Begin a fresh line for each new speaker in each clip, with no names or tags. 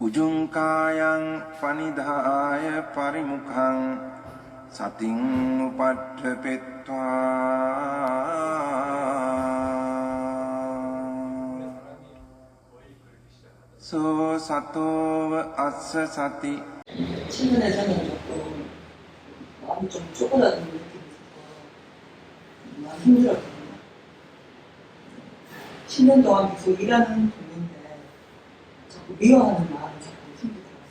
උජුංකායං පනිදාය පරිමුඛං සතින් උපට්ඨපෙත්වා සෝ සතෝව අස්ස සති.
최근에 저는 조금 마음이 좀 쪼그라드는 느낌이 있어서 많이 힘들었거든요. 10년 동안 계속 일하는 동료인데 자꾸 미워하는 마음이 자꾸 생기더라고요.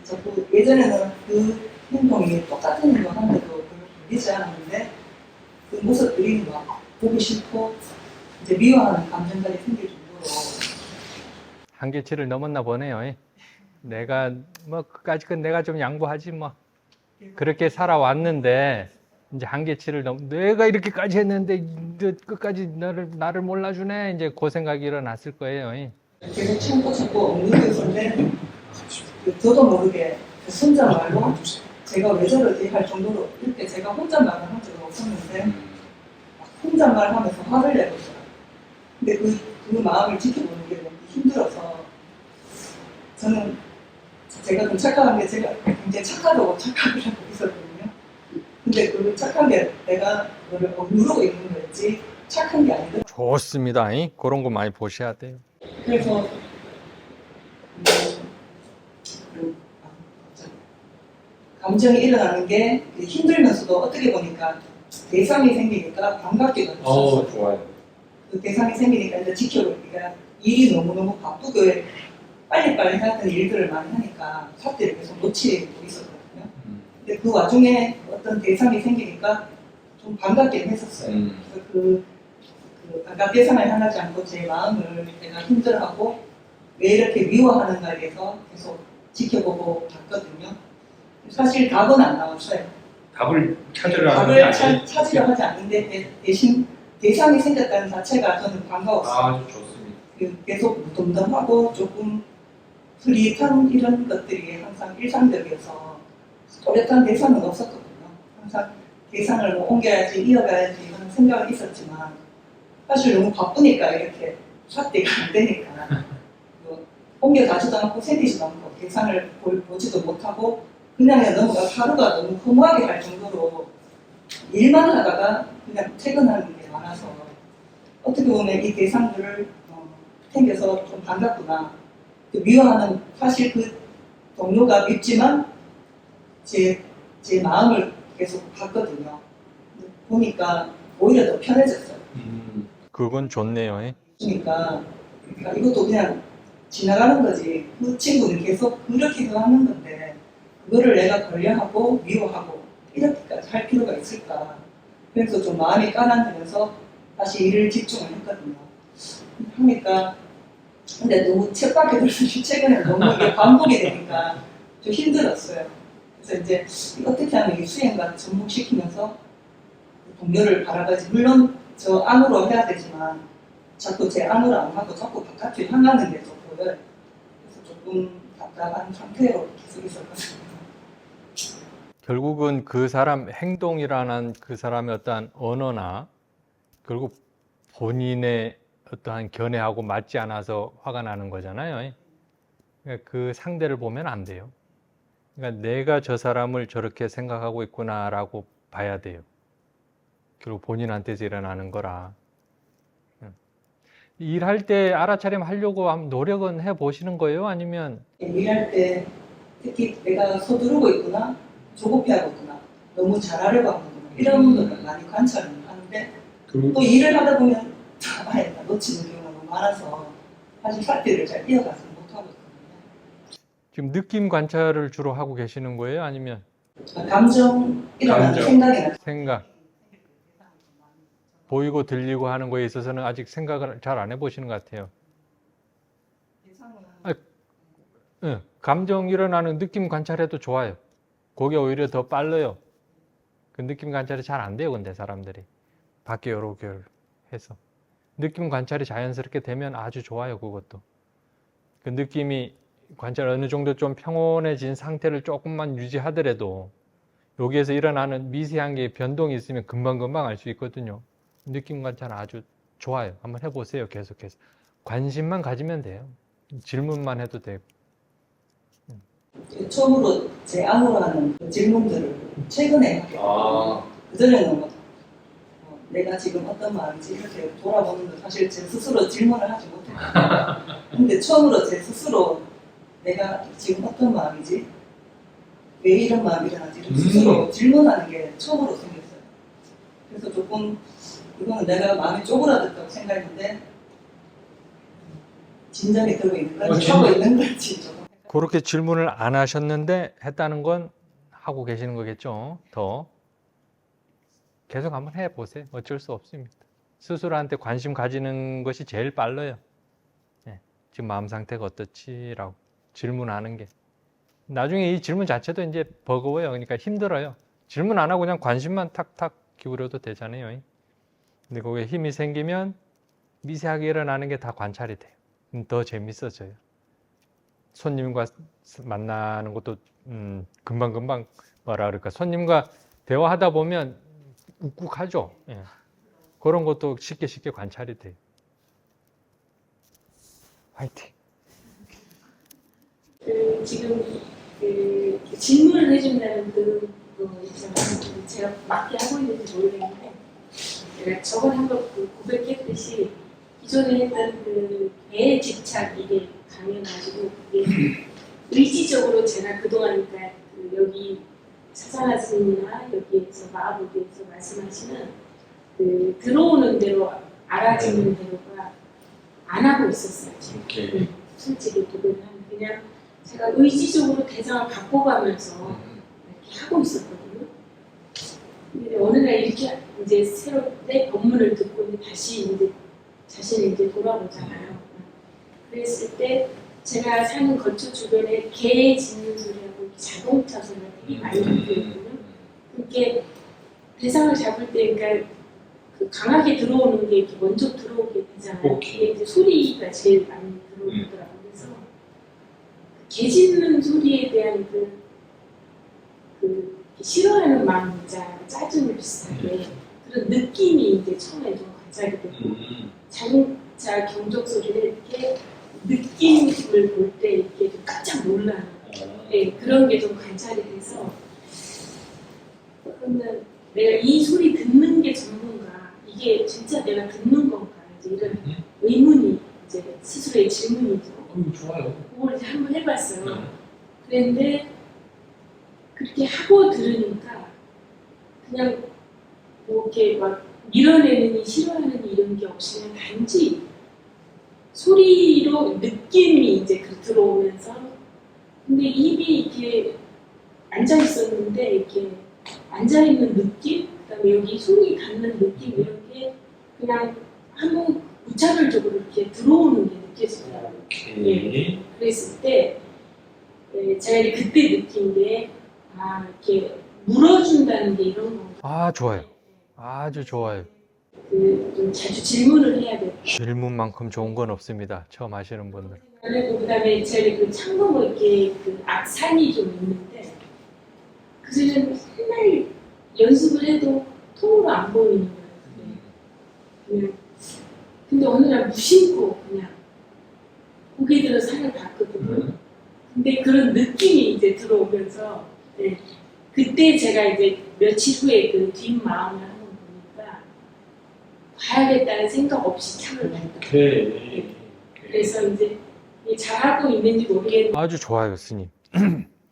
자꾸 예전에는 그 행동이 똑같은 행동 하는데도 별로 걸리지 않았는데 그 모습들이 막 보기 싫고 이제 미워하는 감정까지 생길 정도로
한계치를 넘었나 보네요. 내가 뭐 그까짓 건 내가 좀 양보하지 뭐 그렇게 살아왔는데 이제 한계치를 내가 이렇게까지 했는데 끝까지 나를 몰라주네, 이제 그 생각이 일어났을 거예요.
계속 참고 엉덩이가 있었는데 저도 모르게 혼잣말로 제가 왜 저러지 할 정도로 이렇게 제가 혼잣말을 한 적은 없었는데 막 혼잣말 하면서 화를 내고 있어요. 근데 그 마음을 지켜보는 게 너무 힘들어서 저는 제가 좀 착각한 게 제가 굉장히 착하다고 착각을 하고 있었거든요. 근데 그 착한 게 내가 그걸 누르고 있는 거였지 착한 게 아니더라고요.
좋습니다. 그런 거 많이 보셔야 돼요.
그래서 감정이 일어나는 게 힘들면서도 어떻게 보니까 대상이 생기니까 반갑기도 했었어요.
좋아요.
그 대상이 생기니까 이제 지켜보니까 일이 너무너무 바쁘게 빨리빨리 해야 되는 일들을 많이 하니까 삿대를 계속 놓치고 있었거든요. 근데 그 와중에 어떤 대상이 생기니까 좀 반갑긴 했었어요. 그래서 그 아까 대상을 향하지 않고 제 마음을 내가 힘들어하고 왜 이렇게 미워하는가에 대해서 계속 지켜보고 봤거든요. 사실 답은 안 나왔어요.
답을 찾으려 하는 게
답을
아니에요.
찾으려 하지 않는데 대신 대상이 생겼다는 자체가 저는 반가웠어요.
아주 좋습니다.
계속 무덤덤하고 조금 흐릿한 이런 것들이 항상 일상적이어서 또렷한 대상은 없었거든요. 항상 대상을 뭐 옮겨야지 이어가야지 이런 생각은 있었지만 사실 너무 바쁘니까 이렇게 삿대가 안 되니까 옮겨가지도 않고 생기지도 않고 대상을 보지도 못하고 그냥 넘어가 하루가 너무 허무하게 갈 정도로 일만 하다가 그냥 퇴근하는 게 많아서 어떻게 보면 이 대상들을 생겨서 좀 반갑구나. 미워하는 사실 그 동료가 밉지만 제 마음을 계속 봤거든요. 보니까 오히려 더 편해졌어요.
그건 좋네요.
그러니까 이것도 그냥 지나가는 거지. 그 친구는 계속 그렇게도 하는 건데 그거를 내가 걸려하고 미워하고 이렇게까지 할 필요가 있을까. 그래서 좀 마음이 가라앉으면서 다시 일을 집중을 했거든요. 하니까 근데 너무 쳇바퀴 돌듯이 최근에 너무 이게 반복이 되니까 좀 힘들었어요. 그래서 이제 어떻게 하면 이 수행과 접목시키면서 동료를 바라봐야지. 물론 저 안으로 해야 되지만 자꾸 제 안으로 안 가고 자꾸 바깥으로 향하는 게 좀 보여요. 그래서 조금 답답한 상태로 계속 있었거든요.
결국은 그 사람 행동이라는 그 사람의 어떠한 언어나 결국 본인의 어떠한 견해하고 맞지 않아서 화가 나는 거잖아요. 그러니까 그 상대를 보면 안 돼요. 그러니까 내가 저 사람을 저렇게 생각하고 있구나라고 봐야 돼요. 결국 본인한테서 일어나는 거라. 일할 때 알아차림 하려고 노력은 해보시는 거예요? 아니면?
일할 때 특히 내가 서두르고 있구나, 조급해하고 있구나, 너무 잘하려고 하는구나 이런 거를 많이 관찰을 하는데 또 일을 하다 보면 아예 놓치는 경우가 너무 많아서 사실 삿대를 잘 이어가서 못하고 있거든요.
지금 느낌 관찰을 주로 하고 계시는 거예요? 아니면?
감정, 일어나는
감정.
생각이나
생각. 보이고 들리고 하는 거에 있어서는 아직 생각을 잘 안 해보시는 것 같아요. 감정 일어나는 느낌 관찰해도 좋아요. 그게 오히려 더 빨라요. 그 느낌 관찰이 잘 안 돼요, 근데 사람들이. 밖에 여러 개 해서. 느낌 관찰이 자연스럽게 되면 아주 좋아요, 그것도. 그 느낌이 관찰 어느 정도 좀 평온해진 상태를 조금만 유지하더라도 여기에서 일어나는 미세한 게 변동이 있으면 금방금방 알 수 있거든요. 느낌 관찰 아주 좋아요. 한번 해보세요, 계속해서. 관심만 가지면 돼요. 질문만 해도 되고.
처음으로 제 안으로 하는 그 질문들을 최근에 하게
아,
그전에는 내가 지금 어떤 마음인지 이렇게 돌아보는데 사실 제 스스로 질문을 하지 못했거든요. 근데 처음으로 제 스스로 내가 지금 어떤 마음이지? 왜 이런 마음이 일어나지? 이렇게 스스로 질문하는 게 처음으로 생겼어요. 그래서 조금 이거는 내가 마음이 쪼그라들었다고 생각했는데 진정이 들어있는 건지 하고 있는 건지 조금.
그렇게 질문을 안 하셨는데 했다는 건 하고 계시는 거겠죠. 더 계속 한번 해보세요. 어쩔 수 없습니다. 스스로한테 관심 가지는 것이 제일 빨라요. 예, 지금 마음 상태가 어떻지라고 질문하는 게. 나중에 이 질문 자체도 이제 버거워요. 그러니까 힘들어요. 질문 안 하고 그냥 관심만 탁탁 기울여도 되잖아요. 근데 거기에 힘이 생기면 미세하게 일어나는 게 다 관찰이 돼요. 더 재밌어져요. 손님과 만나는 것도 금방금방 뭐라 그럴까, 손님과 대화하다 보면 욱욱하죠. 예. 그런 것도 쉽게 관찰이 돼요. 화이팅.
지금 질문을 해준다는 그 있잖아요. 제가 맞게 하고 있는지 모르겠는데 제가 저번에 한번 고백했듯이 기존에 했던 그 배의 집착 이게 강해가지고 그게 의지적으로 제가 그동안 그러니까 여기 사상아 스님이나 여기에서 마하보드에서 말씀하시는 그 들어오는 대로 알아지는 대로가 안 하고 있었어요. 제가.
오케이.
솔직히 고백을 하면 그냥 제가 의지적으로 대상을 바꿔가면서 이렇게 하고 있었거든요. 근데 어느 날 이렇게 이제 새롭게 법문을 듣고 이제 다시 이제 자신을 이제 돌아보잖아요. 그랬을 때 제가 사는 거처 주변에 개 짖는 소리하고 자동차 소리가 되게 많이 들리거든요. 그게 대상을 잡을 때 그러니까 그 강하게 들어오는 게 이렇게 먼저 들어오게 되잖아요.
오케이.
그게 이제 소리가 제일 많이 들어오더라고요. 그래서 개 짖는 소리에 대한 그 싫어하는 마음 있잖아요. 짜증 비슷하게 그런 느낌이 이제 처음에 좀 관찰이 되고 자동차 경적 소리를 이렇게 느낌을 볼 때 이렇게 좀 깜짝 놀라는 네, 그런 게 좀 관찰이 돼서 그러면 내가 이 소리 듣는 게 전문가 이게 진짜 내가 듣는 건가 이제 이런 의문이 이제 스스로의 질문이죠.
좋아요.
그걸 이제 한번 해봤어요. 그런데 그렇게 하고 들으니까 그냥 뭐 이렇게 막 밀어내느니 싫어하느니 이런 게 없이 그냥 단지 소리로 느낌이 이제 들어오면서 근데 입이 이렇게 앉아 있었는데 이렇게 앉아 있는 느낌, 그다음에 여기 손이 닿는 느낌 이런 게 그냥 한번 무차별적으로 이렇게 들어오는 게 느껴지더라고요.
오케이.
그랬을 때 제가 이제 그때 느낀 게 이렇게 물어준다는 게 이런 건가.
아, 좋아요. 아주 좋아요.
좀 자주 질문을 해야 돼요.
질문만큼 좋은 건 없습니다. 처음 하시는 분들.
그리고 그다음에 제가 그 창문에 이렇게 그 악산이 좀 있는데 그전에는 맨날 연습을 해도 통으로 안 보이는 거예요. 그냥. 근데 어느 날 무심코 그냥 고개 들어 산을 봤거든요. 근데 그런 느낌이 이제 들어오면서 그때 제가 이제 며칠 후에 그 뒷마음을 한번 보니까 봐야겠다는 생각 없이 창을 봤다.
오케이.
그래서 이제 잘하고 있는지 모르겠는데
아주 좋아요, 스님.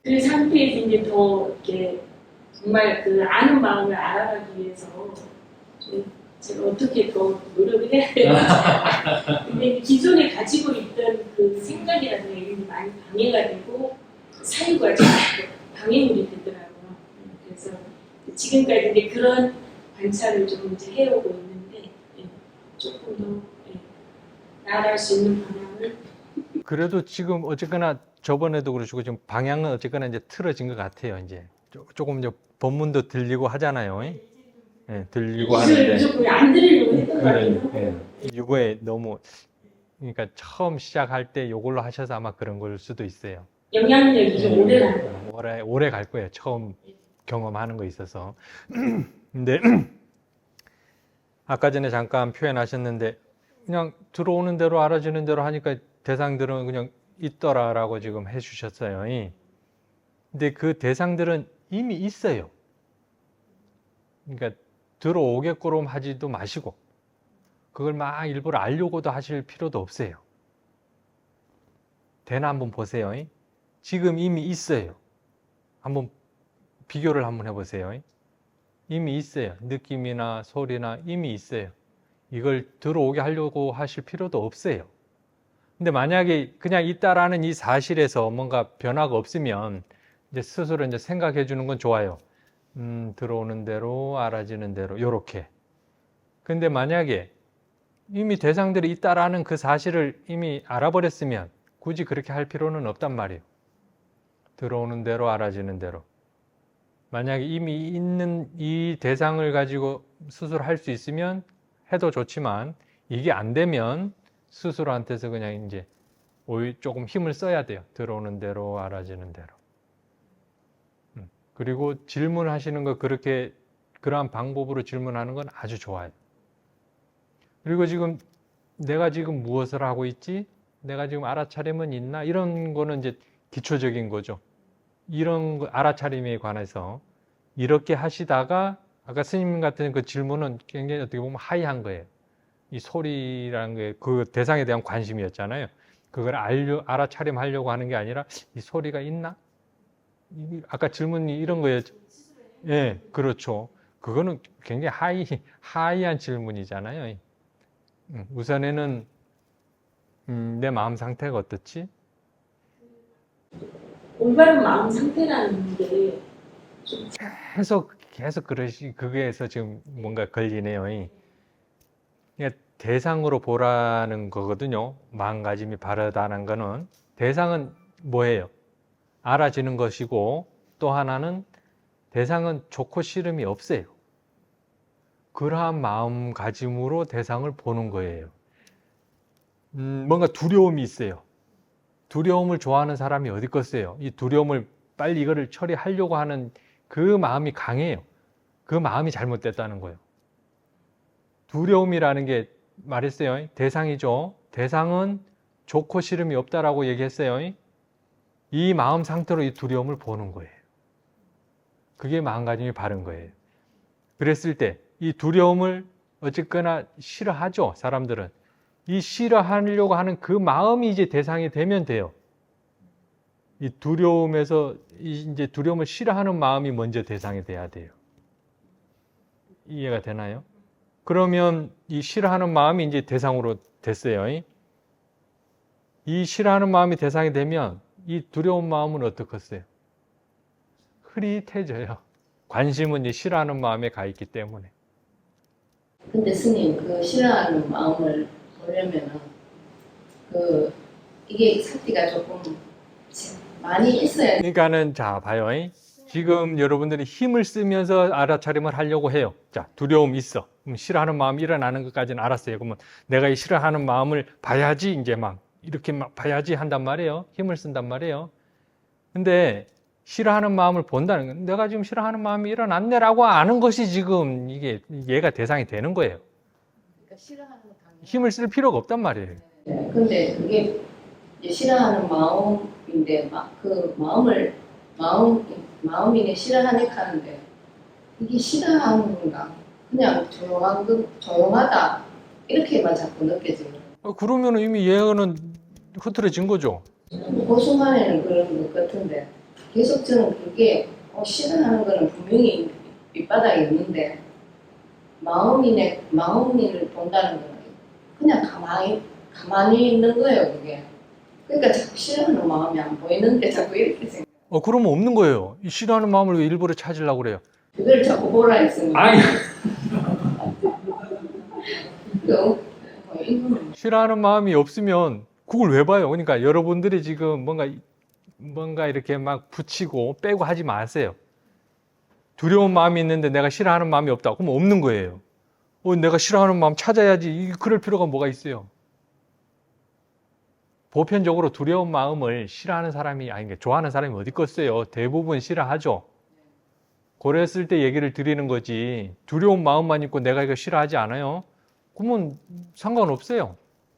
그 상태에서 이제 더 이렇게 정말 그 아는 마음을 알아가기 위해서 좀 제가 어떻게 더 노력을 해야 되는지. 근데 기존에 가지고 있던 그 생각이라든가 이런 게 많이 방해가 되고 사유가 좀 방해물이 되더라고요. 그래서 지금까지 이제 그런 관찰을 좀 이제 해오고 있는데 조금 더 나아갈 수 있는 방향을.
그래도 지금 어쨌거나 저번에도 그러시고 지금 방향은 어쨌거나 이제 틀어진 것 같아요. 이제 조금 이제 법문도 들리고 하잖아요. 예, 들리고 하는데
조금 안 들으려고 했던 것 같아요.
예, 이거에 너무 그러니까 처음 시작할 때 이걸로 하셔서 아마 그런 걸 수도 있어요.
영향력이 좀 오래 가는 거예요.
오래 갈 거예요. 처음 경험하는 거 있어서. 근데 아까 전에 잠깐 표현하셨는데 그냥 들어오는 대로 알아주는 대로 하니까 대상들은 그냥 있더라라고 지금 해주셨어요. 근데 그 대상들은 이미 있어요. 그러니까 들어오게끔 하지도 마시고 그걸 막 일부러 알려고도 하실 필요도 없어요. 대나 한번 보세요. 지금 이미 있어요. 한번 비교를 한번 해보세요. 이미 있어요. 느낌이나 소리나 이미 있어요. 이걸 들어오게 하려고 하실 필요도 없어요. 근데 만약에 그냥 있다라는 이 사실에서 뭔가 변화가 없으면 이제 스스로 이제 생각해 주는 건 좋아요. 들어오는 대로 알아지는 대로 요렇게. 근데 만약에 이미 대상들이 있다라는 그 사실을 이미 알아버렸으면 굳이 그렇게 할 필요는 없단 말이에요. 들어오는 대로 알아지는 대로. 만약에 이미 있는 이 대상을 가지고 스스로 할 수 있으면 해도 좋지만 이게 안 되면 스스로한테서 그냥 이제 조금 힘을 써야 돼요. 들어오는 대로 알아지는 대로. 그리고 질문하시는 거 그렇게 그러한 방법으로 질문하는 건 아주 좋아요. 그리고 지금 내가 지금 무엇을 하고 있지? 내가 지금 알아차림은 있나? 이런 거는 이제 기초적인 거죠. 이런 거 알아차림에 관해서 이렇게 하시다가 아까 스님 같은 그 질문은 굉장히 어떻게 보면 하이한 거예요. 이 소리라는 게 그 대상에 대한 관심이었잖아요. 그걸 알아차림하려고 하는 게 아니라 이 소리가 있나? 아까 질문이 이런 거였죠. 예, 그렇죠. 그거는 굉장히 하이한 질문이잖아요. 우선에는 내 마음 상태가 어떻지?
올바른 마음 상태라는 게 좀
계속 그게에서 지금 뭔가 걸리네요. 그러니까 대상으로 보라는 거거든요. 마음가짐이 바르다는 거는. 대상은 뭐예요? 알아지는 것이고, 또 하나는 대상은 좋고 싫음이 없어요. 그러한 마음가짐으로 대상을 보는 거예요. 뭔가 두려움이 있어요. 두려움을 좋아하는 사람이 어디 있겠어요? 이 두려움을 빨리 이거를 처리하려고 하는 그 마음이 강해요. 그 마음이 잘못됐다는 거예요. 두려움이라는 게 말했어요. 대상이죠. 대상은 좋고 싫음이 없다라고 얘기했어요. 이 마음 상태로 이 두려움을 보는 거예요. 그게 마음가짐이 바른 거예요. 그랬을 때 이 두려움을 어쨌거나 싫어하죠. 사람들은. 이 싫어하려고 하는 그 마음이 이제 대상이 되면 돼요. 이 두려움에서 이제 두려움을 싫어하는 마음이 먼저 대상이 돼야 돼요. 이해가 되나요? 그러면 이 싫어하는 마음이 이제 대상으로 됐어요. 이 싫어하는 마음이 대상이 되면 이 두려운 마음은 어떻겠어요? 흐릿해져요. 관심은 이제 싫어하는 마음에 가 있기 때문에.
근데 스님, 그 싫어하는 마음을 보려면은 이게 사티가 조금 많이 있어야.
그러니까는 자 봐요. 지금 여러분들이 힘을 쓰면서 알아차림을 하려고 해요. 자, 두려움 있어. 그럼 싫어하는 마음이 일어나는 것까지는 알았어요. 그러면 내가 이 싫어하는 마음을 봐야지 이제 막 이렇게 막 봐야지 한단 말이에요. 힘을 쓴단 말이에요. 근데 싫어하는 마음을 본다는 건 내가 지금 싫어하는 마음이 일어났네라고 아는 것이 지금 이게 얘가 대상이 되는 거예요.
그러니까 싫어하는 거 당연히.
힘을 쓸 필요가 없단 말이에요.
네, 근데 그게 이제 싫어하는 마음인데 막 그 마음이네 싫어하니까 하는데 이게 싫어하는 건가? 그냥 조용하다 이렇게만 자꾸 느껴지는.
그러면 이미 얘는 흐트러진 거죠.
그 순간에는 그런 것 같은데 계속 저는 그게 싫어하는 거는 분명히 밑바닥에 있는데 마음을 본다는 거는 그냥 가만히 있는 거예요, 그게. 그러니까 자꾸 싫어하는 마음이 안 보이는데 자꾸 이렇게 생각.
그러면 없는 거예요. 이 싫어하는 마음을 왜 일부러 찾으려고 그래요?
그걸 자꾸 보라 했으면.
아니,
이거는
싫어하는 마음이 없으면 그걸 왜 봐요? 그러니까 여러분들이 지금 뭔가 이렇게 막 붙이고 빼고 하지 마세요. 두려운 마음이 있는데 내가 싫어하는 마음이 없다. 그럼 없는 거예요. 내가 싫어하는 마음 찾아야지. 그럴 필요가 뭐가 있어요? 보편적으로 두려운 마음을 싫어하는 사람이 아니 좋아하는 사람이 어디 있겠어요? 대부분 싫어하죠. 그랬을 때 얘기를 드리는 거지. 두려운 마음만 있고 내가 이거 싫어하지 않아요? 그러면 상관없어요.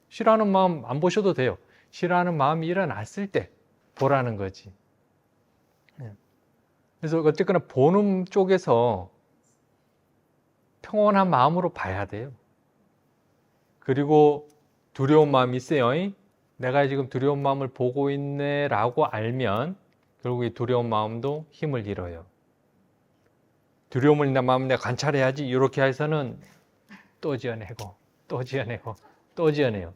싫어하는 마음 안 보셔도 돼요. 싫어하는 마음이 일어났을 때 보라는 거지. 그래서 어쨌거나 보는 쪽에서 평온한 마음으로 봐야 돼요. 그리고 두려운 마음이 있어요. 내가 지금 두려운 마음을 보고 있네 라고 알면 결국 이 두려운 마음도 힘을 잃어요. 두려움을 있는 마음을 내가 관찰해야지 이렇게 해서는 또 지어내고 또 지어내고 또 지어내요.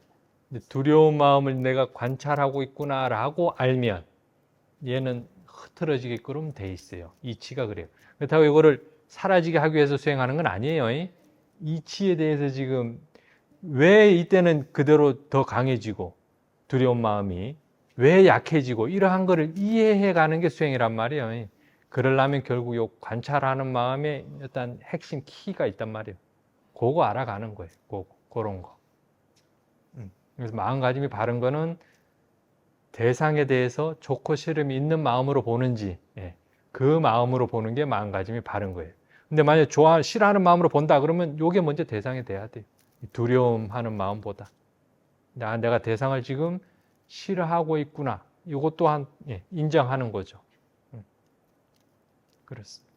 두려운 마음을 내가 관찰하고 있구나 라고 알면 얘는 흐트러지게끔 돼 있어요. 이치가 그래요. 그렇다고 이거를 사라지게 하기 위해서 수행하는 건 아니에요. 이치에 대해서 지금 왜 이때는 그대로 더 강해지고 두려운 마음이 왜 약해지고 이러한 거를 이해해 가는 게 수행이란 말이에요. 그러려면 결국 요 관찰하는 마음에 일단 핵심 키가 있단 말이에요. 그거 알아가는 거예요. 그런 거. 그래서 마음가짐이 바른 거는 대상에 대해서 좋고 싫음이 있는 마음으로 보는지 그 마음으로 보는 게 마음가짐이 바른 거예요. 근데 만약에 싫어하는 마음으로 본다 그러면 요게 먼저 대상이 돼야 돼요. 두려움하는 마음보다. 내가 대상을 지금 싫어하고 있구나. 이것 또한 인정하는 거죠. 그렇습니다.